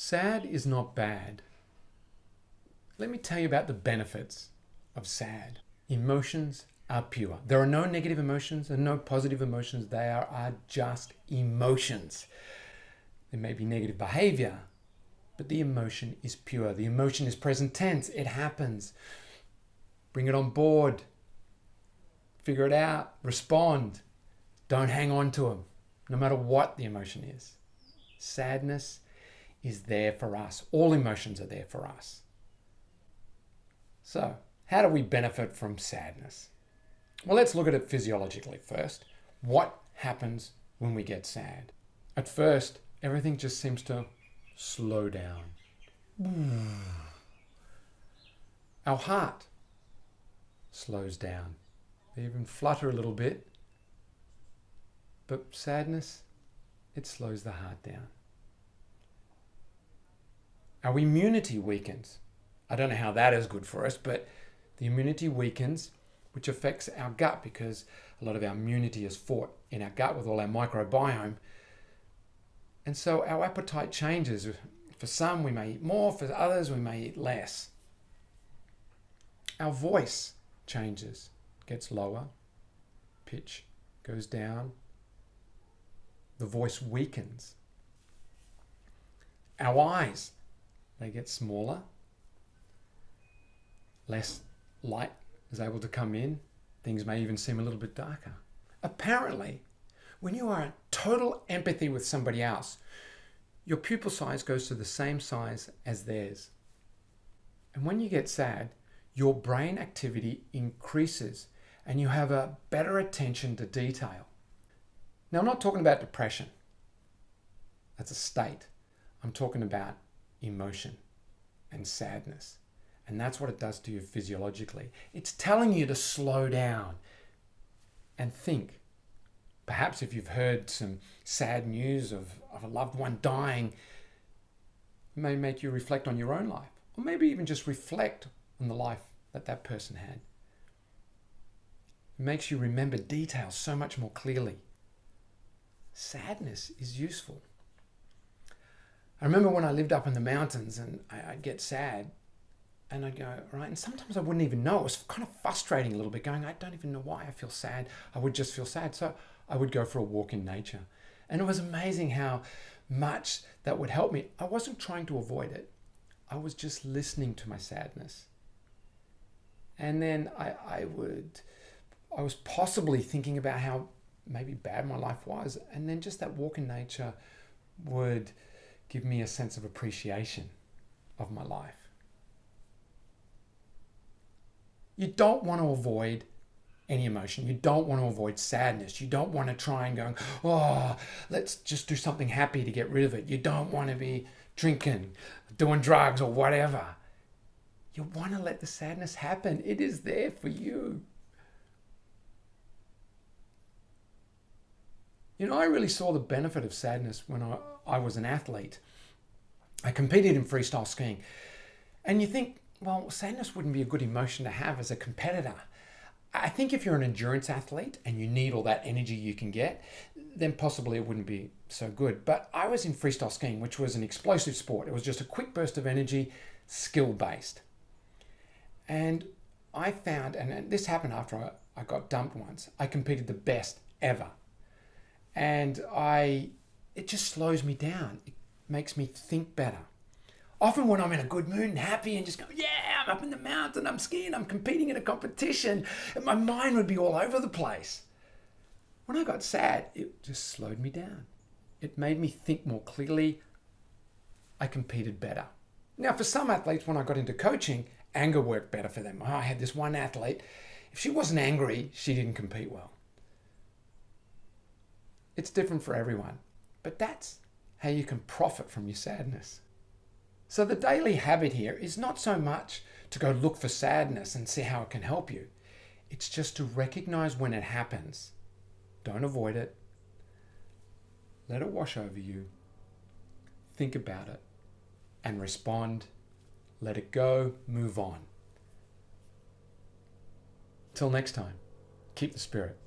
Sad is not bad. Let me tell you about the benefits of sad. Emotions are pure. There are no negative emotions and no positive emotions. They are just emotions. There may be negative behavior, but the emotion is pure. The emotion is present tense. It happens. Bring it on board. Figure it out. Respond. Don't hang on to them, no matter what the emotion is. Sadness is there for us. All emotions are there for us. So, how do we benefit from sadness? Well, let's look at it physiologically first. What happens when we get sad? At first, everything just seems to slow down. Our heart slows down. They even flutter a little bit. But sadness, it slows the heart down. Our immunity weakens. I don't know how that is good for us, but the immunity weakens, which affects our gut because a lot of our immunity is fought in our gut with all our microbiome. And so our appetite changes. For some, we may eat more. For others, we may eat less. Our voice changes, gets lower. Pitch goes down. The voice weakens. Our eyes, they get smaller. Less light is able to come in. Things may even seem a little bit darker. Apparently, when you are in total empathy with somebody else, your pupil size goes to the same size as theirs. And when you get sad, your brain activity increases and you have a better attention to detail. Now, I'm not talking about depression. That's a state. I'm talking about emotion and sadness. And that's what it does to you physiologically. It's telling you to slow down and think. Perhaps if you've heard some sad news of a loved one dying, it may make you reflect on your own life. Or maybe even just reflect on the life that that person had. It makes you remember details so much more clearly. Sadness is useful. I remember when I lived up in the mountains and I'd get sad and I'd go, right, and sometimes I wouldn't even know. It was kind of frustrating a little bit, going, I don't even know why I feel sad. I would just feel sad. So I would go for a walk in nature. And it was amazing how much that would help me. I wasn't trying to avoid it. I was just listening to my sadness. And then I was possibly thinking about how maybe bad my life was. And then just that walk in nature would give me a sense of appreciation of my life. You don't want to avoid any emotion. You don't want to avoid sadness. You don't want to try and go, oh, let's just do something happy to get rid of it. You don't want to be drinking, doing drugs or whatever. You want to let the sadness happen. It is there for you. You know, I really saw the benefit of sadness when I was an athlete. I competed in freestyle skiing. And you think, well, sadness wouldn't be a good emotion to have as a competitor. I think if you're an endurance athlete and you need all that energy you can get, then possibly it wouldn't be so good. But I was in freestyle skiing, which was an explosive sport. It was just a quick burst of energy, skill-based. And I found, and this happened after I got dumped once, I competed the best ever. And it just slows me down. It makes me think better. Often when I'm in a good mood and happy and just go, yeah, I'm up in the mountain, I'm skiing, I'm competing in a competition, and my mind would be all over the place. When I got sad, it just slowed me down. It made me think more clearly. I competed better. Now, for some athletes, when I got into coaching, anger worked better for them. I had this one athlete, if she wasn't angry, she didn't compete well. It's different for everyone, but that's how you can profit from your sadness. So the daily habit here is not so much to go look for sadness and see how it can help you. It's just to recognize when it happens. Don't avoid it. Let it wash over you. Think about it and respond. Let it go. Move on. Till next time, keep the spirit.